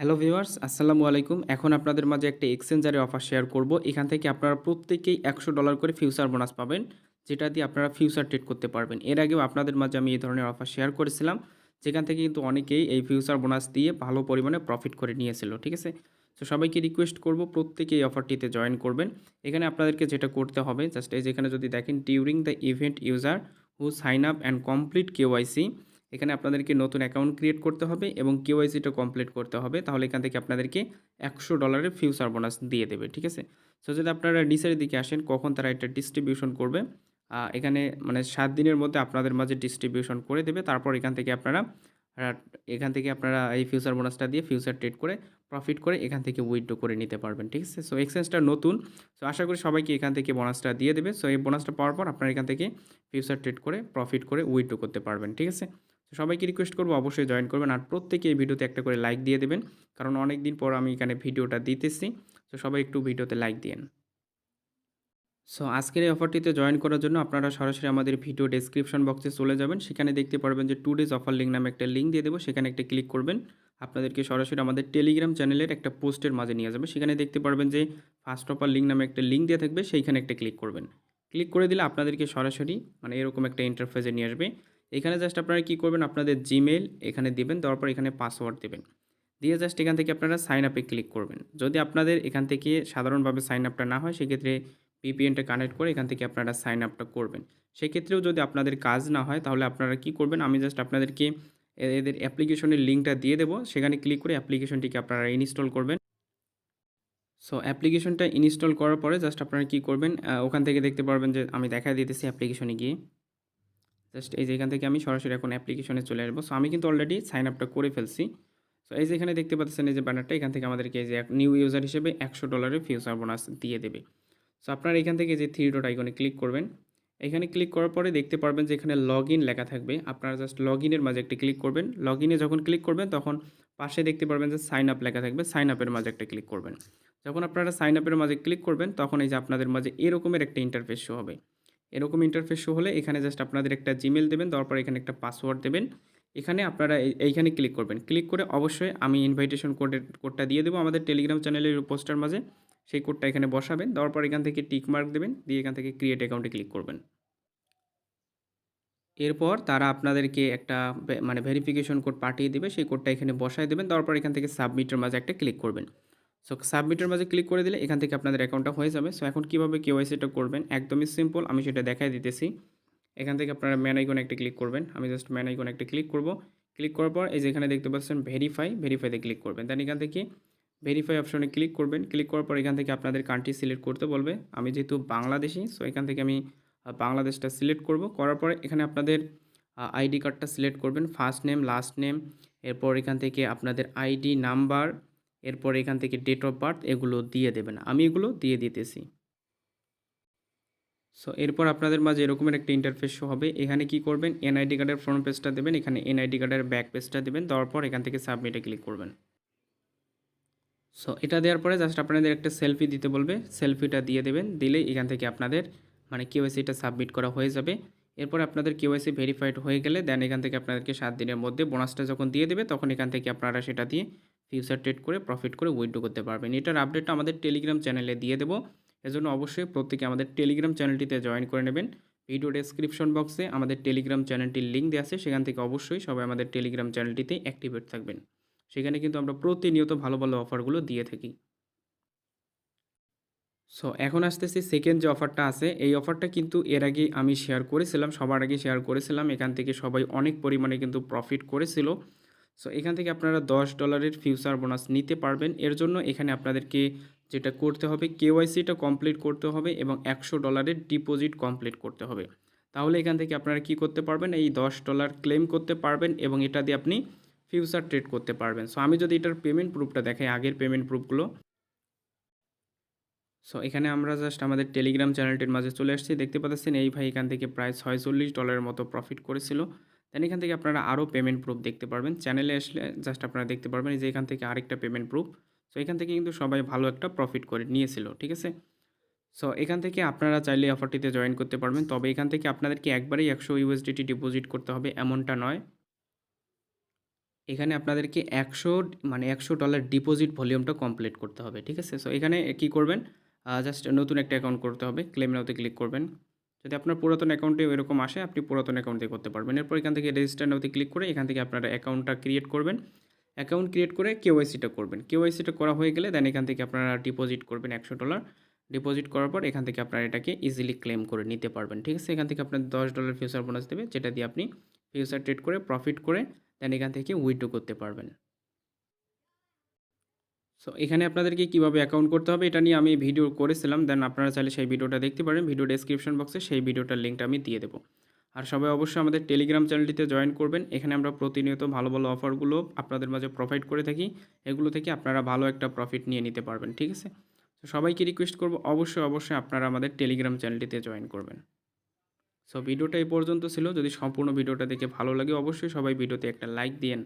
Hello viewers, আসসালামু আলাইকুম। এখন আপনাদের মাঝে একটা এক্সচেঞ্জারের অফার শেয়ার করব। এখান থেকে আপনারা প্রত্যেকেই $100 করে ফিউচার বোনাস পাবেন, যেটা দিয়ে আপনারা ফিউচার ট্রেড করতে পারবেন। এর আগেও আপনাদের মাঝে আমি এই ধরনের অফার শেয়ার করেছিলাম, যেখান থেকে কিন্তু অনেকেই এই ফিউচার বোনাস দিয়ে ভালো পরিমাণে প্রফিট করে নিয়েছিল। ঠিক আছে? তো সবাইকে রিকোয়েস্ট করব প্রত্যেকে এই অফারটিতে জয়েন করবেন। এখানে আপনাদেরকে যেটা করতে হবে, জাস্ট এই যেখানে যদি দেখেন during the event user who sign up and complete KYC, এখানে আপনাদেরকে নতুন অ্যাকাউন্ট ক্রিয়েট করতে হবে এবং কেওয়াইসিটা কমপ্লিট করতে হবে। তাহলে এখান থেকে আপনাদেরকে $100 ফিউচার বোনাস দিয়ে দেবে। ঠিক আছে? সো যদি আপনারা নিচের দিকে আসেন কখন তারা এটা ডিস্ট্রিবিউশন করবে, এখানে মানে 7 দিনের মধ্যে আপনাদের মাঝে ডিস্ট্রিবিউশন করে দেবে। তারপর আ এখান থেকে আপনারা এই ফিউচার বোনাসটা দিয়ে ফিউচার ট্রেড করে প্রফিট করে এখান থেকে উইথড্র করে নিতে পারবেন। ঠিক আছে? সো এক্সচেঞ্জটা নতুন। সো আশা করি সবাইকে এখান থেকে বোনাসটা দিয়ে দেবে। সো এই বোনাসটা পাওয়ার পর আপনারা এখান থেকে ফিউচার ট্রেড করে প্রফিট করে উইথড্র করতে পারবেন। ঠিক আছে? তো সবাইকে রিকোয়েস্ট করবো অবশ্যই জয়েন করবেন, আর প্রত্যেকে এই ভিডিওতে একটা করে লাইক দিয়ে দেবেন, কারণ অনেক দিন পর আমি এখানে ভিডিওটা দিতেছি। তো সবাই একটু ভিডিওতে লাইক দিন। সো আজকের এই অফারটিতে জয়েন করার জন্য আপনারা সরাসরি আমাদের ভিডিও ডেসক্রিপশন বক্সে চলে যাবেন। সেখানে দেখতে পারবেন যে 2 ডেজ অফার লিঙ্ক নামে একটা লিঙ্ক দিয়ে দেবো, সেখানে একটা ক্লিক করবেন। আপনাদেরকে সরাসরি আমাদের টেলিগ্রাম চ্যানেলের একটা পোস্টের মাঝে নিয়ে যাবে। সেখানে দেখতে পারবেন যে ফার্স্ট অফার লিঙ্ক নামে একটা লিঙ্ক দেওয়া থাকবে, সেইখানে একটা ক্লিক করবেন। ক্লিক করে দিলে আপনাদেরকে সরাসরি মানে এরকম একটা ইন্টারফেসে নিয়ে আসবে। এখানে জাস্ট আপনারা কী করবেন, আপনাদের জিমেল এখানে দিবেন, দেওয়ার পর এখানে পাসওয়ার্ড দেবেন, দিয়ে জাস্ট এখান থেকে আপনারা সাইন আপে ক্লিক করবেন। যদি আপনাদের এখান থেকে সাধারণভাবে সাইন আপটা না হয়, সেক্ষেত্রে ভিপিএনটা কানেক্ট করে এখান থেকে আপনারা সাইন আপটা করবেন। সেক্ষেত্রেও যদি আপনাদের কাজ না হয়, তাহলে আপনারা কি করবেন, আমি জাস্ট আপনাদেরকে এদের অ্যাপ্লিকেশনের লিঙ্কটা দিয়ে দেবো, সেখানে ক্লিক করে অ্যাপ্লিকেশনটিকে আপনারা ইনস্টল করবেন। সো অ্যাপ্লিকেশনটা ইনস্টল করার পরে জাস্ট আপনারা কি করবেন, ওখান থেকে দেখতে পারবেন যে আমি দেখায় দিতেছি অ্যাপ্লিকেশনে গিয়ে। জাস্ট এই যে এখান থেকে আমি সরাসরি এখন অ্যাপ্লিকেশনে চলে আসবো। সো আমি কিন্তু অলরেডি সাইন আপটা করে ফেলছি। সো এই যে এখানে দেখতে পাচ্ছেন এই যে ব্যানারটা, এখান থেকে আমাদেরকে এই যে নিউ ইউজার হিসেবে $100 ফিউচার বোনাস দিয়ে দেবে। সো আপনারা এখান থেকে যে 3 ডট আইকনে ক্লিক করবেন। এখানে ক্লিক করার পরে দেখতে পারবেন যে এখানে লগ ইন লেখা থাকবে। আপনারা জাস্ট লগ ইনের মাঝে একটা ক্লিক করবেন। লগ ইনে যখন ক্লিক করবেন, তখন পাশে দেখতে পারবেন যে সাইন আপ লেখা থাকবে। সাইন আপের মাঝে একটা ক্লিক করবেন। যখন আপনারা সাইন আপের মাঝে ক্লিক করবেন, তখন এই যে আপনাদের মাঝে এরকমের একটা ইন্টারফেস শো হবে। এরকম ইন্টারফেস শো হলে এখানে জাস্ট আপনাদের একটা জিমেল দেবেন, দেওয়ার পর এখানে একটা পাসওয়ার্ড দেবেন। এখানে আপনারা এইখানে ক্লিক করবেন। ক্লিক করে অবশ্যই আমি ইনভাইটেশন কোডটা দিয়ে দেবো আমাদের টেলিগ্রাম চ্যানেলের পোস্টার মাঝে। সেই কোডটা এখানে বসাবেন, দেওয়ার পর এখান থেকে টিক মার্ক দেবেন, দিয়ে এখান থেকে ক্রিয়েট অ্যাকাউন্টে ক্লিক করবেন। এরপর তারা আপনাদেরকে একটা মানে ভেরিফিকেশন কোড পাঠিয়ে দেবে, সেই কোডটা এখানে বসায় দেবেন, দেওয়ার পর এখান থেকে সাবমিটের মাঝে একটা ক্লিক করবেন। সো সাবমিটের মাঝে ক্লিক করে দিলে এখান থেকে আপনাদের অ্যাকাউন্টটা হয়ে যাবে। সো এখন কীভাবে কেওয়াইসিটা করবেন একদমই সিম্পল, আমি সেটা দেখাই দিতেছি। এখান থেকে আপনারা ম্যান আইকনে একটা ক্লিক করবেন। আমি জাস্ট ম্যান আইকনে একটা ক্লিক করব। ক্লিক করার পর এই যে এখানে দেখতে পাচ্ছেন ভেরিফাইতে ক্লিক করবেন। দেন এখান থেকে ভেরিফাই অপশনে ক্লিক করবেন। ক্লিক করার পর এখান থেকে আপনাদের কান্ট্রি সিলেক্ট করতে বলবে। আমি যেহেতু বাংলাদেশি, সো এখান থেকে আমি বাংলাদেশটা সিলেক্ট করব। করার পরে এখানে আপনাদের আইডি কার্ডটা সিলেক্ট করবেন, ফার্স্ট নেম, লাস্ট নেম, এরপর এখান থেকে আপনাদের আইডি নাম্বার, এরপর এখান থেকে ডেট অফ বার্থ, এগুলো দিয়ে দেবেন। আমি এগুলো দিয়ে দিতেছি। সো এরপর আপনাদের মাঝে এরকমের একটা ইন্টারফেস শো হবে। এখানে কি করবেন, এনআইডি কার্ডের ফ্রন্ট পেজটা দেবেন, এখানে এনআইডি কার্ডের ব্যাক পেজটা দেবেন, দেওয়ার পর এখান থেকে সাবমিটে ক্লিক করবেন। সো এটা দেওয়ার পরে জাস্ট আপনাদের একটা সেলফি দিতে বলবে, সেলফিটা দিয়ে দেবেন। দিলেই এখান থেকে আপনাদের মানে কেওয়াইসিটা সাবমিট করা হয়ে যাবে। এরপর আপনাদের কেওয়াইসি ভেরিফাইড হয়ে গেলে দেন এখান থেকে আপনাদেরকে 7 দিনের মধ্যে বোনাসটা যখন দিয়ে দেবে, তখন এখান থেকে আপনারা সেটা দিয়ে ফিউচার ট্রেড করে প্রফিট করে উইথড্র করতে পারবেন। এটার আপডেটটা আমাদের টেলিগ্রাম চ্যানেলে দিয়ে দেবো। এজন্য অবশ্যই প্রত্যেকে আমাদের টেলিগ্রাম চ্যানেলটিতে জয়েন করে নেবেন। ভিডিও ডেসক্রিপশন বক্সে আমাদের টেলিগ্রাম চ্যানেলটির লিঙ্ক দেওয়া আছে, সেখান থেকে অবশ্যই সবাই আমাদের টেলিগ্রাম চ্যানেলটিতে অ্যাক্টিভেট থাকবেন। সেখানে কিন্তু আমরা প্রতিনিয়ত ভালো ভালো অফারগুলো দিয়ে থাকি। সো এখন আসতেছি সেকেন্ড যে অফারটা আছে, এই অফারটা কিন্তু এর আগে আমি শেয়ার করেছিলাম, সবার আগে শেয়ার করেছিলাম। এখান থেকে সবাই অনেক পরিমাণে কিন্তু প্রফিট করেছিল। সো এখান থেকে আপনারা $10 ফিউচার বোনাস নিতে পারবেন। এর জন্য এখানে আপনাদেরকে যেটা করতে হবে, কেওয়াইসিটা কমপ্লিট করতে হবে এবং $100 ডিপোজিট কমপ্লিট করতে হবে। তাহলে এখান থেকে আপনারা কি করতে পারবেন, এই $10 ক্লেম করতে পারবেন এবং এটা দিয়ে আপনি ফিউচার ট্রেড করতে পারবেন। সো আমি যদি এটার পেমেন্ট প্রুফটা দেখাই, আগের পেমেন্ট প্রুফগুলো। সো এখানে আমরা জাস্ট আমাদের টেলিগ্রাম চ্যানেলটির মাঝে চলে আসছি। দেখতে পাচ্ছেন এই ভাই এখান থেকে প্রায় $46 মতো প্রফিট করেছিল। দেন এখান থেকে আপনারা আরও পেমেন্ট প্রুফ দেখতে পারবেন। চ্যানেলে আসলে জাস্ট আপনারা দেখতে পারবেন এই যে এখান থেকে আরেকটা পেমেন্ট প্রুফ। সো এখান থেকে কিন্তু সবাই ভালো একটা প্রফিট করে নিয়েছিল, ঠিক আছে? সো এখান থেকে আপনারা চাইলে অফারটিতে জয়েন করতে পারবেন। তবে এখান থেকে আপনাদেরকে একবারেই 100 USDT ডিপোজিট করতে হবে এমনটা নয়। এখানে আপনাদেরকে 100 ডলার ডিপোজিট ভলিউমটা কমপ্লিট করতে হবে, ঠিক আছে? সো এখানে কি করবেন, জাস্ট নতুন একটা অ্যাকাউন্ট করতে হবে, ক্লেম নাওতে ক্লিক করবেন। যদি আপনার পুরাতন অ্যাকাউন্টে এরকম আসে, আপনি পুরাতন অ্যাকাউন্ট দিয়ে করতে পারবেন। এরপর এখান থেকে রেজিস্টার নাওতে ক্লিক করে এখান থেকে আপনারা অ্যাকাউন্টটা ক্রিয়েট করবেন। অ্যাকাউন্ট ক্রিয়েট করে কেওয়াইসিটা করবেন। কেওয়াইসিটা করা হয়ে গেলে দেন এখান থেকে আপনারা ডিপোজিট করবেন 100 ডলার। ডিপোজিট করার পর এখান থেকে আপনারা এটাকে ইজিলি ক্লেম করে নিতে পারবেন, ঠিক আছে? এখান থেকে আপনার $10 ফিউচার বোনাস দেবে, যেটা দিয়ে আপনি ফিউচার ট্রেড করে প্রফিট করে দেন এখান থেকে উইথড্র করতে পারবেন। সো এখানে আপনাদেরকে কীভাবে অ্যাকাউন্ট করতে হবে এটা নিয়ে আমি ভিডিও করেছিলাম, দেন আপনারা চাইলে সেই ভিডিওটা দেখতে পারেন। ভিডিও ডেসক্রিপশন বক্সে সেই ভিডিওটার লিঙ্কটা আমি দিয়ে দেবো। আর সবাই অবশ্যই আমাদের টেলিগ্রাম চ্যানেলটিতে জয়েন করবেন। এখানে আমরা প্রতিনিয়ত ভালো ভালো অফারগুলো আপনাদের মাঝে প্রোভাইড করে থাকি। এগুলো থেকে আপনারা ভালো একটা প্রফিট নিয়ে নিতে পারবেন, ঠিক আছে? তো সবাইকে রিকোয়েস্ট করব অবশ্যই আপনারা আমাদের টেলিগ্রাম চ্যানেলটিতে জয়েন করবেন। সো ভিডিওটা এই পর্যন্ত ছিল। যদি সম্পূর্ণ ভিডিওটা দেখে ভালো লাগে অবশ্যই সবাই ভিডিওতে একটা লাইক দিয়েন।